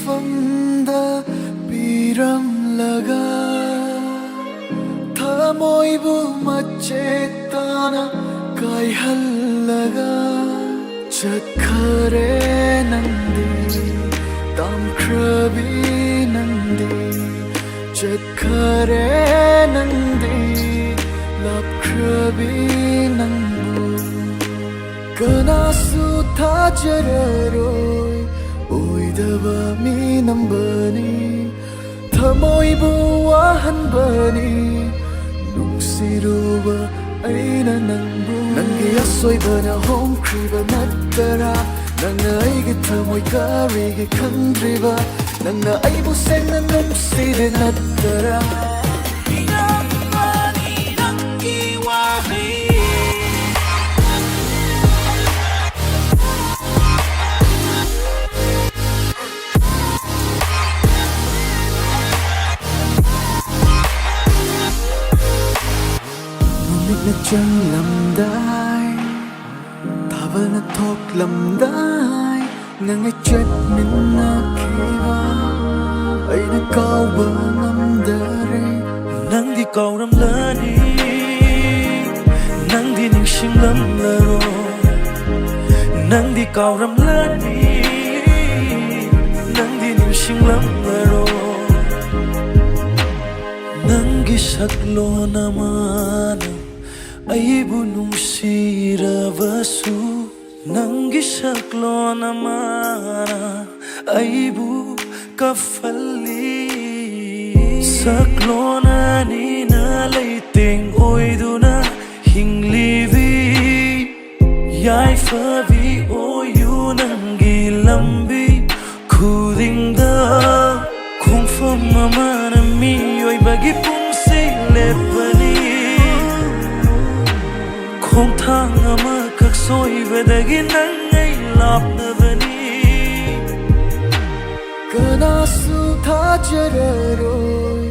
ꯃꯐꯝꯗ ꯄꯤꯔꯝꯂꯒ ꯊꯃꯣꯏꯕꯨ ꯃꯆꯦꯠ ꯇꯥꯅ ꯀꯥꯏꯍꯜꯂꯒ ꯆꯠꯈꯔꯦ ꯅꯪꯗꯤ ꯇꯝꯈ꯭ꯔꯕꯤ ꯅꯪꯗꯤ ꯆꯠꯈꯔꯦ ꯅꯪꯗꯤ ꯂꯥꯞꯈ꯭ꯔꯕꯤ ꯅꯪꯕꯨ ꯀꯅꯥꯁꯨ ꯊꯥꯖꯔꯔꯣꯏ ꯑꯣꯏꯗꯕ ꯃꯤ ꯅꯝꯕꯅꯤ ꯊꯃꯣꯏꯕꯨ ꯋꯥꯍꯟꯕꯅꯤ ꯅꯨꯡꯁꯤꯔꯨꯕ ꯑꯩꯅ ꯅꯪꯕꯨ ꯅꯪꯒꯤ ꯑꯁꯣꯏꯕꯅ ꯍꯣꯡꯈ꯭ꯔꯤꯕ ꯅꯠꯇꯔꯥ ꯅꯪꯅ ꯑꯩꯒꯤ ꯊꯃꯣꯏ ꯀꯔꯤꯒꯤ ꯈꯪꯗ꯭ꯔꯤꯕ ꯅꯪꯅ ꯑꯩꯕꯨ ꯁꯦꯡꯅ ꯅꯨꯡꯁꯤꯗꯦ ꯅꯠꯇꯔꯥ ꯅꯨꯃꯤꯠꯅ ꯆꯪꯂꯝꯗꯥꯏ ꯊꯥꯕꯜꯅ ꯊꯣꯛꯂꯝꯗꯥꯏ ꯅꯪꯒ ꯆꯠꯃꯤꯟꯅꯈꯤꯕ ꯑꯩꯅ ꯀꯥꯎꯕ ꯉꯝꯗꯔꯦ ꯅꯪꯗꯤ ꯀꯥꯎꯔꯝꯂꯅꯤ ꯅꯪꯗꯤ ꯅꯤꯡꯁꯤꯡꯂꯝꯂꯔꯣꯏ ꯅꯪꯗꯤ ꯀꯥꯎꯔꯝꯂꯅꯤ ꯅꯪꯗꯤ ꯅꯤꯡꯁꯤꯡꯂꯝꯂꯔꯣꯏ ꯅꯪꯒꯤ ꯁꯛꯂꯣꯟ ꯑꯃꯅ ꯑꯩꯕꯨ ꯅꯨꯡꯁꯤꯔꯕꯁꯨ ꯅꯪꯒꯤ ꯁꯛꯂꯣꯟ ꯑꯃꯅ ꯑꯩꯕꯨ ꯀꯞꯍꯜꯂꯤ ꯁꯛꯂꯣꯟ ꯑꯅꯤꯅ ꯂꯩꯇꯦꯡ ꯑꯣꯏꯗꯨꯅ ꯍꯤꯡꯂꯤꯕꯤ ꯌꯥꯏꯐꯕꯤ ꯑꯣꯏꯌꯨ ꯅꯪꯒꯤ ꯂꯝꯕꯤ ꯈꯨꯗꯤꯡꯗ ꯈꯣꯡꯐꯝ ꯑꯃꯅ ꯃꯤꯑꯣꯏꯕꯒꯤ ꯄꯨꯟꯁꯤ ꯂꯦꯞꯄꯅꯤ ꯈꯣꯡꯊꯥꯡ ꯑꯃꯈꯛ ꯁꯣꯏꯕꯗꯒꯤ ꯅꯪ ꯑꯩ ꯂꯥꯞꯅꯕꯅꯤ ꯀꯅꯥꯁꯨ ꯊꯥꯖꯔꯔꯣꯏ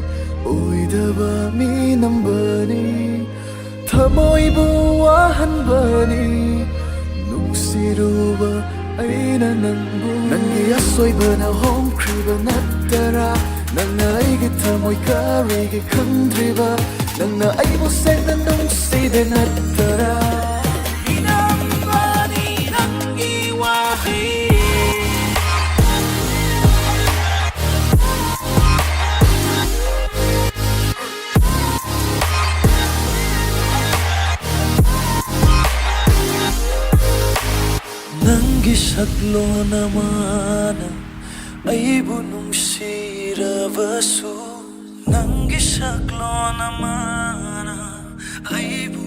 ꯑꯣꯏꯗꯕ ꯃꯤ ꯅꯝꯕꯅꯤ ꯊꯃꯣꯏꯕꯨ ꯋꯥꯍꯟꯕꯅꯤ ꯅꯨꯡꯁꯤꯔꯨꯕ ꯑꯩꯅ ꯅꯪꯕꯨ ꯅꯪꯒꯤ ꯑꯁꯣꯏꯕꯅ ꯍꯣꯡꯈ꯭ꯔꯤꯕ ꯅꯠꯇꯔꯥ ꯅꯪꯅ ꯑꯩꯒꯤ ꯊꯃꯣꯏ ꯀꯔꯤꯒꯤ ꯈꯪꯗ꯭ꯔꯤꯕ ꯅꯪꯅ ꯑꯩꯕꯨ ꯁꯦꯡꯅ ꯅꯨꯡꯁꯤꯗꯦ ꯅꯠꯇꯔꯥ ꯏꯅꯝꯕꯅꯤ ꯅꯪꯒꯤ ꯋꯥꯍꯩ ꯅꯪꯒꯤ ꯁꯛꯂꯣꯟ ꯑꯃꯅ ꯑꯩꯕꯨ ꯅꯨꯡꯁꯤꯔꯕꯁꯨ ꯅꯪꯒꯤ ꯁꯛꯂꯣꯟ ꯑꯃꯅ ꯑꯩꯕꯨ